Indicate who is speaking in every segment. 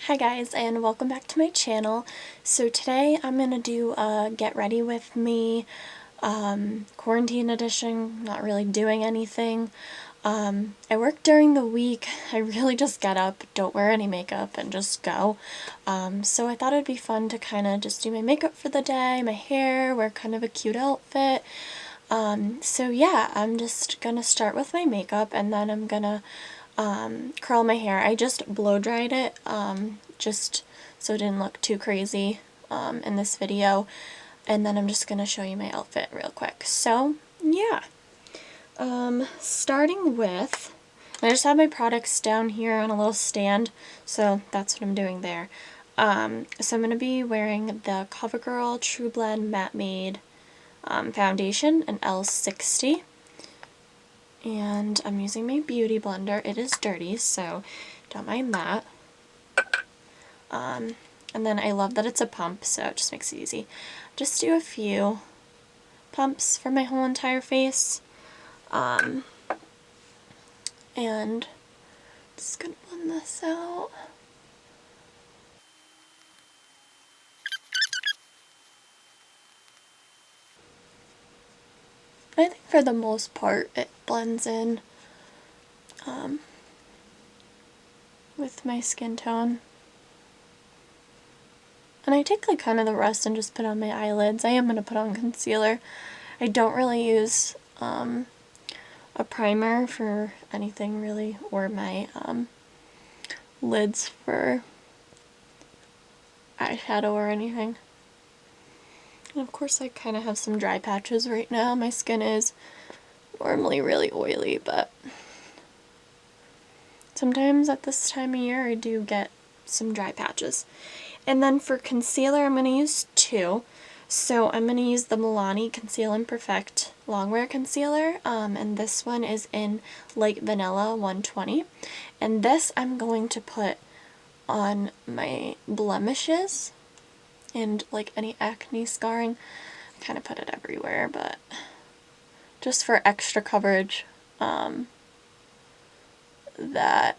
Speaker 1: Hi guys, and welcome back to my channel. So today I'm going to do a get ready with me quarantine edition, not really doing anything. I work during the week. I really just get up, don't wear any makeup, and just go. So I thought it'd be fun to kind of just do my makeup for the day, my hair, wear kind of a cute outfit. So yeah, I'm just gonna start with my makeup, and then I'm gonna curl my hair. I just blow dried it, just so it didn't look too crazy in this video. And then I'm just gonna show you my outfit real quick. So yeah, starting with, I just have my products down here on a little stand, so that's what I'm doing there. So I'm gonna be wearing the CoverGirl True Blend Matte Made foundation in L60. And I'm using my beauty blender. It is dirty, so don't mind that. And then I love that it's a pump, so it just makes it easy. Just do a few pumps for my whole entire face. And just gonna blend this out. I think for the most part it blends in with my skin tone. And I take like kind of the rest and just put on my eyelids. I am going to put on concealer. I don't really use a primer for anything really, or my lids for eyeshadow or anything. And of course I kind of have some dry patches right now. My skin is normally really oily, but sometimes at this time of year I do get some dry patches. And then for concealer I'm going to use two. So I'm going to use the Milani Conceal and Perfect Longwear Concealer, and this one is in Light Vanilla 120. And this I'm going to put on my blemishes and like any acne scarring. I kind of put it everywhere, but just for extra coverage that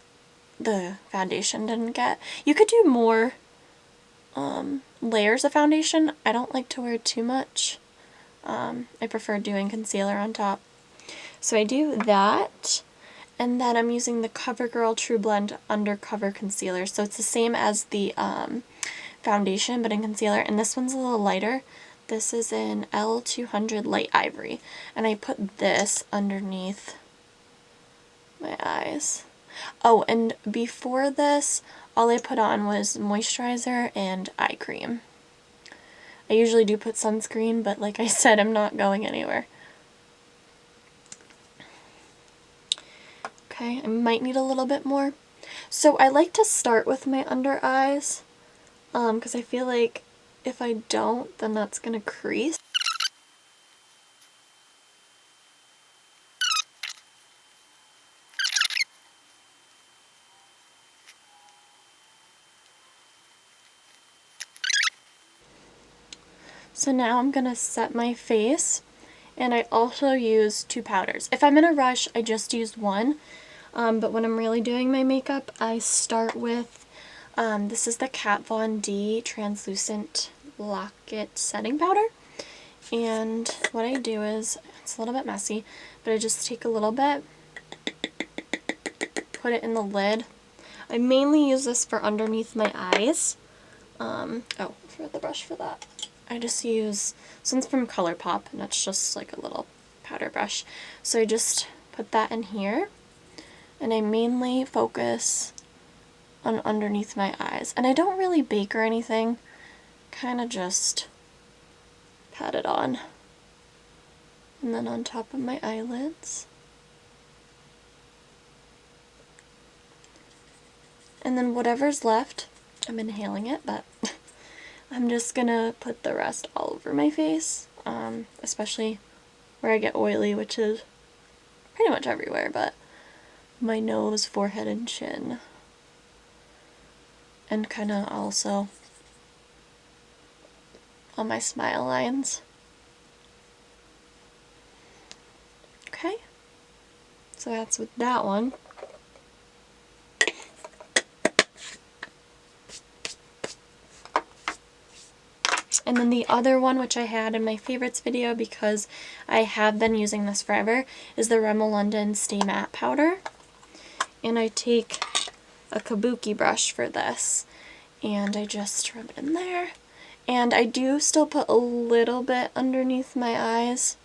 Speaker 1: the foundation didn't get. You could do more layers of foundation. I don't like to wear too much. I prefer doing concealer on top. So I do that, and then I'm using the CoverGirl True Blend Undercover Concealer. So it's the same as the foundation, but in concealer, and this one's a little lighter. This is in L200 Light Ivory, and I put this underneath my eyes. Oh, and before this, all I put on was moisturizer and eye cream. I usually do put sunscreen, but like I said, I'm not going anywhere. Okay, I might need a little bit more. So I like to start with my under eyes, because I feel like if I don't, then that's gonna crease. So now I'm gonna set my face, and I also use two powders. If I'm in a rush, I just use one, but when I'm really doing my makeup, I start with, this is the Kat Von D Translucent Locket Setting Powder. And what I do is, it's a little bit messy, but I just take a little bit, put it in the lid. I mainly use this for underneath my eyes. Oh, I forgot the brush for that. I just use, this one's from ColourPop, and it's just like a little powder brush. So I just put that in here, and I mainly focus on underneath my eyes. And I don't really bake or anything, kind of just pat it on. And then on top of my eyelids. And then whatever's left, I'm inhaling it, but I'm just gonna put the rest all over my face, especially where I get oily, which is pretty much everywhere, but my nose, forehead, and chin. And kind of also on my smile lines. Okay, so that's with that one. And then the other one, which I had in my favorites video because I have been using this forever, is the Rimmel London Stay Matte Powder. And I take a kabuki brush for this, and I just rub it in there. And I do still put a little bit underneath my eyes,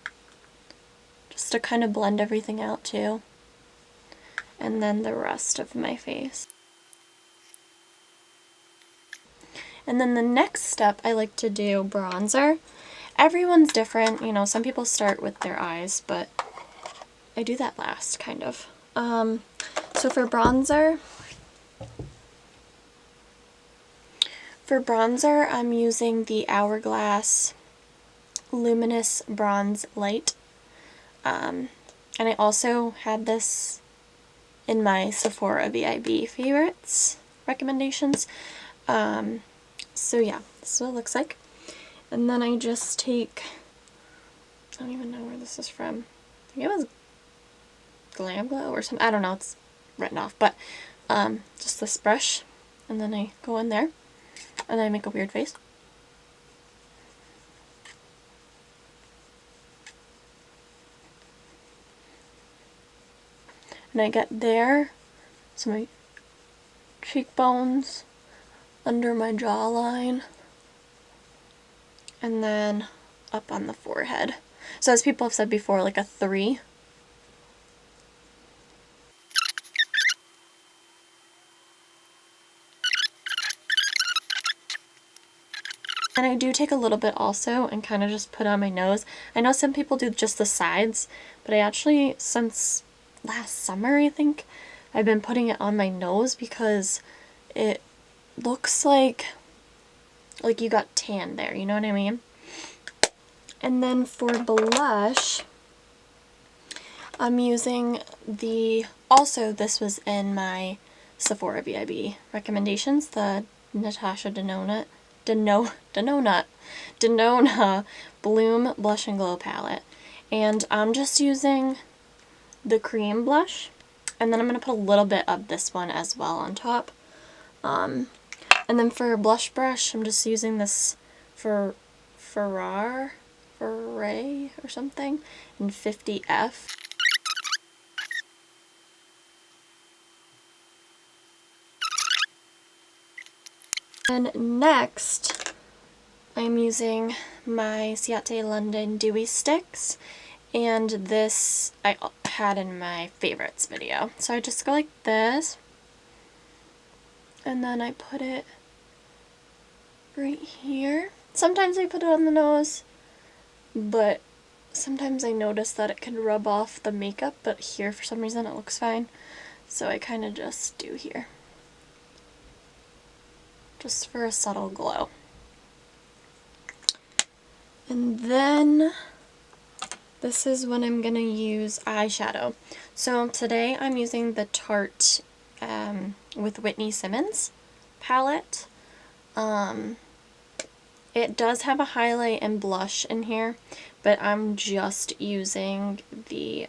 Speaker 1: just to kind of blend everything out too. And then the rest of my face. And then the next step, I like to do bronzer. Everyone's different, you know, some people start with their eyes, but I do that last, kind of. So for bronzer, I'm using the Hourglass Luminous Bronze Light. And I also had this in my Sephora VIB favorites recommendations. So yeah, this is what it looks like. And then I just take, I don't even know where this is from. I think it was Glam Glow or something. I don't know, it's written off. But just this brush, and then I go in there, and then I make a weird face. And I get there, so my cheekbones, under my jawline, and then up on the forehead. So as people have said before, like a 3. And I do take a little bit also and kind of just put on my nose. I know some people do just the sides, but I actually, since last summer I think, I've been putting it on my nose because it looks like you got tan there, you know what I mean? And then for blush, I'm using also this was in my Sephora VIB recommendations, the Natasha Denona Bloom Blush and Glow palette. And I'm just using the cream blush, and then I'm going to put a little bit of this one as well on top. And then for a blush brush, I'm just using this for Ferrari or something in 50F. And next, I'm using my Ciate London Dewy Sticks, and this I had in my favorites video. So I just go like this, and then I put it right here. Sometimes I put it on the nose, but sometimes I notice that it can rub off the makeup, but here for some reason it looks fine. So I kind of just do here, just for a subtle glow. And then this is when I'm going to use eyeshadow. So today I'm using the Tarte with Whitney Simmons palette. It does have a highlight and blush in here, but I'm just using the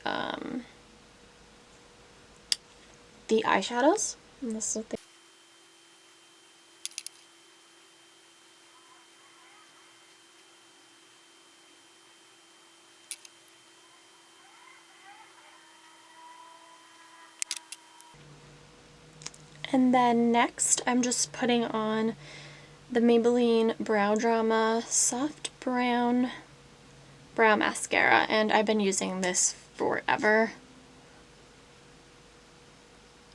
Speaker 1: eyeshadows. And this is what they And then next, I'm just putting on the Maybelline Brow Drama Soft Brown Brow Mascara, and I've been using this forever.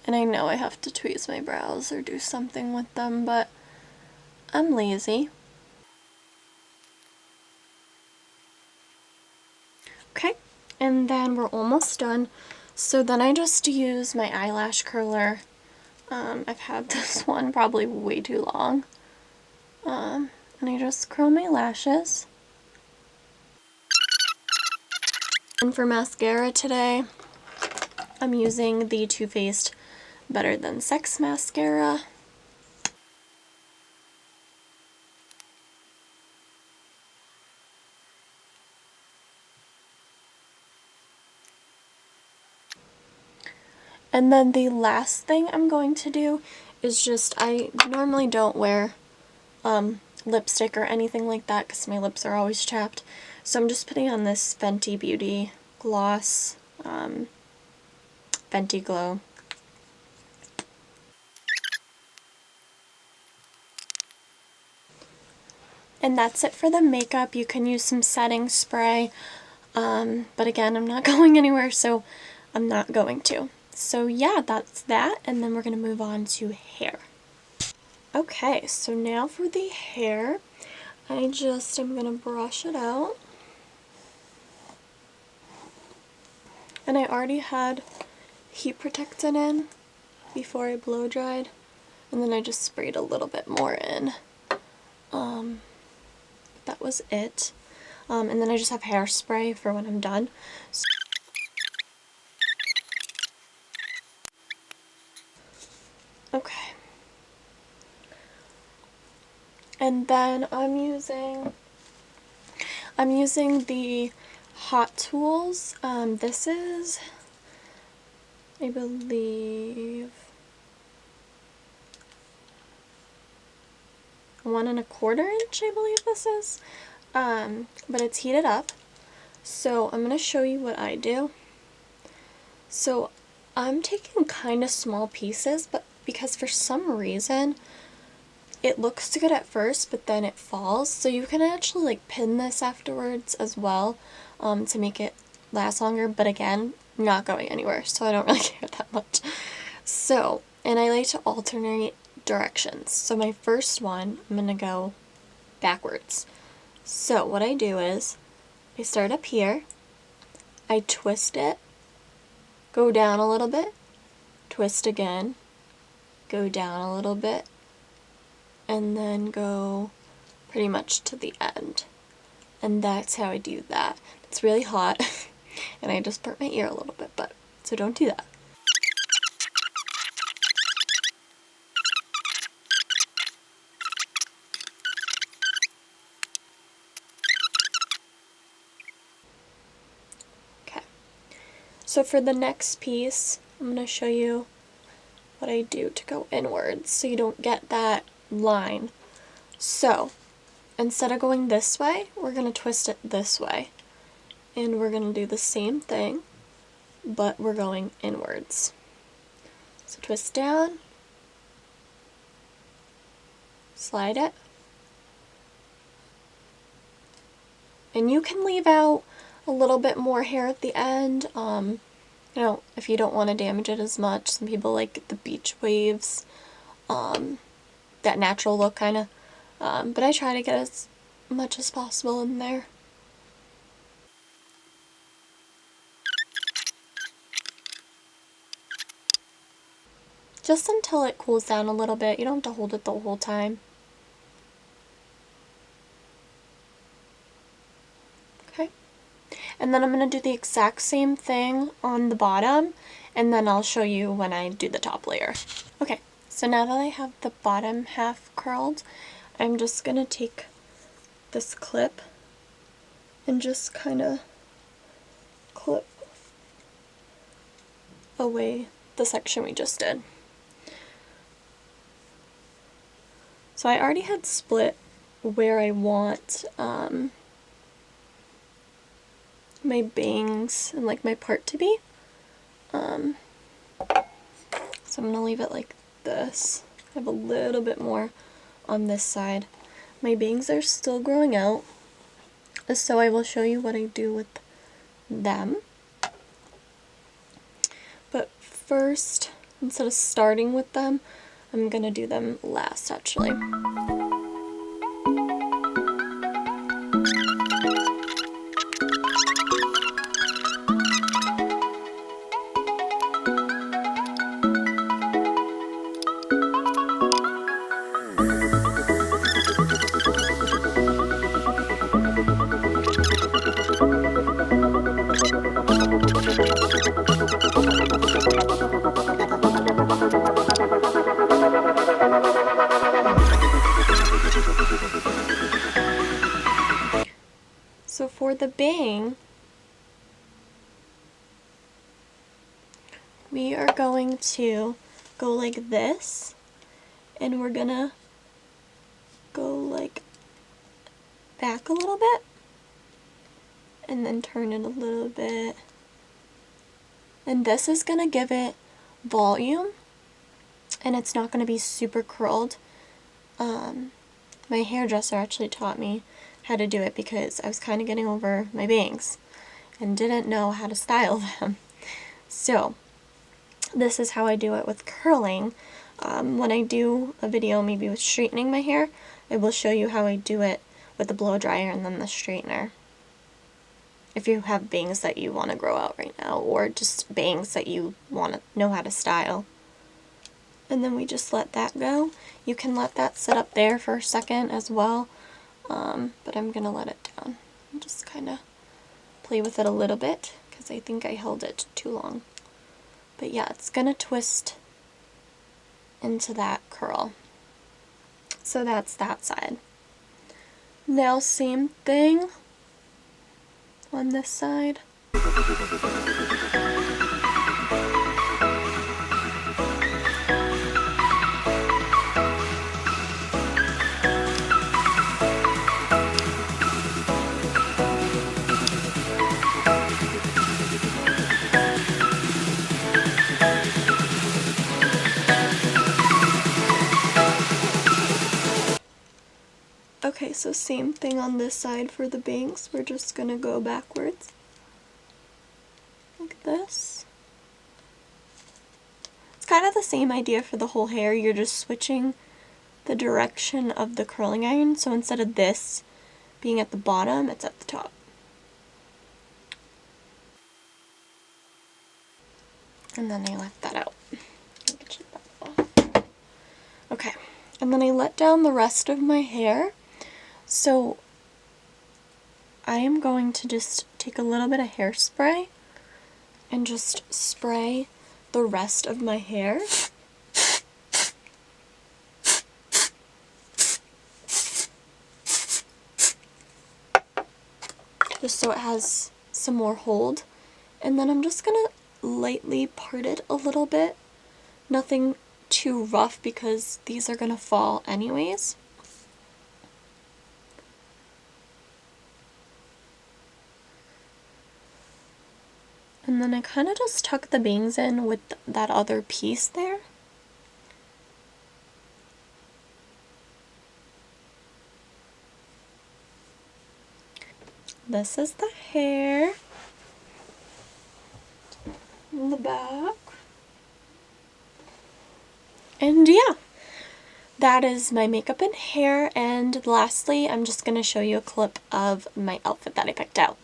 Speaker 1: And I know I have to tweeze my brows or do something with them, but I'm lazy. Okay, and then we're almost done. So then I just use my eyelash curler. I've had this one probably way too long. And I just curl my lashes. And for mascara today, I'm using the Too Faced Better Than Sex mascara. And then the last thing I'm going to do is just, I normally don't wear lipstick or anything like that because my lips are always chapped. So I'm just putting on this Fenty Beauty gloss, Fenty Glow. And that's it for the makeup. You can use some setting spray, but again, I'm not going anywhere, so I'm not going to. So yeah, that's that, and then we're going to move on to hair. Okay, so now for the hair, I'm going to brush it out. And I already had heat protectant in before I blow dried, and then I just sprayed a little bit more in. That was it. And then I just have hairspray for when I'm done. Okay. And then I'm using the Hot Tools. This is, I believe, 1 1/4 inch, I believe this is. But it's heated up. So I'm going to show you what I do. So I'm taking kind of small pieces, but because for some reason it looks good at first, but then it falls. So you can actually like pin this afterwards as well, to make it last longer. But again, not going anywhere, so I don't really care that much. So, and I like to alternate directions. So my first one, I'm gonna go backwards. So what I do is, I start up here, I twist it, go down a little bit, twist again, go down a little bit, and then go pretty much to the end. And that's how I do that. It's really hot, and I just burnt my ear a little bit, but so don't do that. Okay. So for the next piece, I'm going to show you what I do to go inwards so you don't get that line. So instead of going this way, we're going to twist it this way. And we're going to do the same thing, but we're going inwards. So twist down, slide it, and you can leave out a little bit more hair at the end, you know, if you don't want to damage it as much. Some people like the beach waves, that natural look kind of, but I try to get as much as possible in there. Just until it cools down a little bit. You don't have to hold it the whole time. Okay. And then I'm going to do the exact same thing on the bottom, and then I'll show you when I do the top layer. Okay, so now that I have the bottom half curled, I'm just going to take this clip and just kind of clip away the section we just did. So I already had split where I want my bangs and like my part to be. So I'm gonna leave it like this. I have a little bit more on this side. My bangs are still growing out, so I will show you what I do with them. But first, instead of starting with them, I'm gonna do them last actually. So for the bang, we are going to go like this, and we're gonna go like back a little bit and then turn it a little bit. And this is going to give it volume, and it's not going to be super curled. My hairdresser actually taught me how to do it because I was kind of getting over my bangs and didn't know how to style them. So this is how I do it with curling. When I do a video maybe with straightening my hair, I will show you how I do it with the blow dryer and then the straightener. If you have bangs that you want to grow out right now, or just bangs that you want to know how to style. And then we just let that go. You can let that sit up there for a second as well, but I'm going to let it down. And just kind of play with it a little bit, because I think I held it too long. But yeah, it's going to twist into that curl. So that's that side. Now same thing on this side. Okay, so same thing on this side for the bangs. We're just gonna go backwards. Like this. It's kind of the same idea for the whole hair. You're just switching the direction of the curling iron. So instead of this being at the bottom, it's at the top. And then I let that out. Okay, and then I let down the rest of my hair. So I am going to just take a little bit of hairspray and just spray the rest of my hair. Just so it has some more hold. And then I'm just gonna lightly part it a little bit. Nothing too rough because these are gonna fall anyways. And then I kind of just tuck the bangs in with that other piece there. This is the hair in the back. And yeah, that is my makeup and hair. And lastly, I'm just going to show you a clip of my outfit that I picked out.